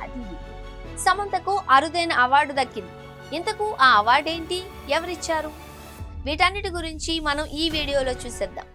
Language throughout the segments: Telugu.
అది సమంతకు అరుదైన అవార్డు దక్కింది. ఇంతకు ఆ అవార్డు ఏంటి, ఎవరిచ్చారు? వీటన్నిటి గురించి మనం ఈ వీడియోలో చూసేద్దాం.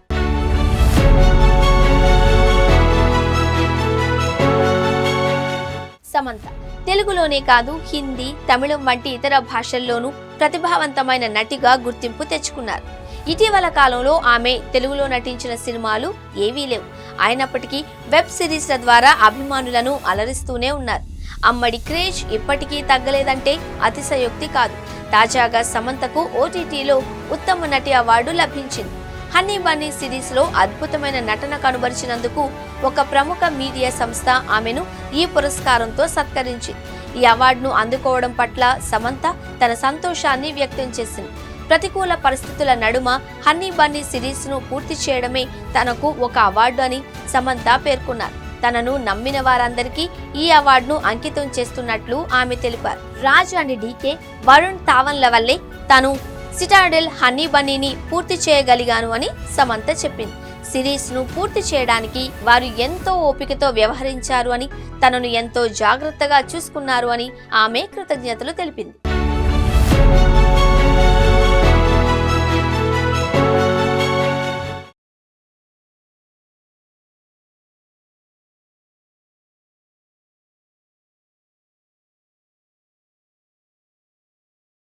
సమంత తెలుగులోనే కాదు, హిందీ, తమిళం వంటి ఇతర భాషల్లోనూ ప్రతిభావంతమైన నటిగా గుర్తింపు తెచ్చుకున్నారు. ఇటీవల కాలంలో ఆమె తెలుగులో నటించిన సినిమాలు ఏవీ లేవు. అయినప్పటికీ వెబ్ సిరీస్ల ద్వారా అభిమానులను అలరిస్తూనే ఉన్నారు. అమ్మడి క్రేజ్ ఇప్పటికీ తగ్గలేదంటే అతిశయోక్తి కాదు. తాజాగా సమంతకు ఓటీటీలో ఉత్తమ నటి అవార్డు లభించింది. హనీ బన్నీ సిరీస్ లో అద్భుతమైన నటన కనుబరిచినందుకు ఒక ప్రముఖ మీడియా సంస్థ ఆమెను ఈ పురస్కారంతో సత్కరించింది. ఈ అవార్డును అందుకోవడం పట్ల సమంత తన సంతోషాన్ని వ్యక్తం చేసింది. ప్రతికూల పరిస్థితుల నడుమ హనీ బన్నీ సిరీస్ ను పూర్తి చేయడమే తనకు ఒక అవార్డు అని సమంత పేర్కొన్నారు. తనను నమ్మిన వారందరికీ ఈ అవార్డును అంకితం చేస్తున్నట్లు ఆమె తెలిపారు. రాజ్ అండ్ డీకే, వరుణ్ ధావన్ల వల్లే తాను సిటాడెల్ హనీ బన్నీని పూర్తి చేయగలిగాను అని సమంత చెప్పింది. సిరీస్ ను పూర్తి చేయడానికి వారు ఎంతో ఓపికతో వ్యవహరించారు అని, తనను ఎంతో జాగ్రత్తగా చూసుకున్నారు అని ఆమె కృతజ్ఞతలు తెలిపింది.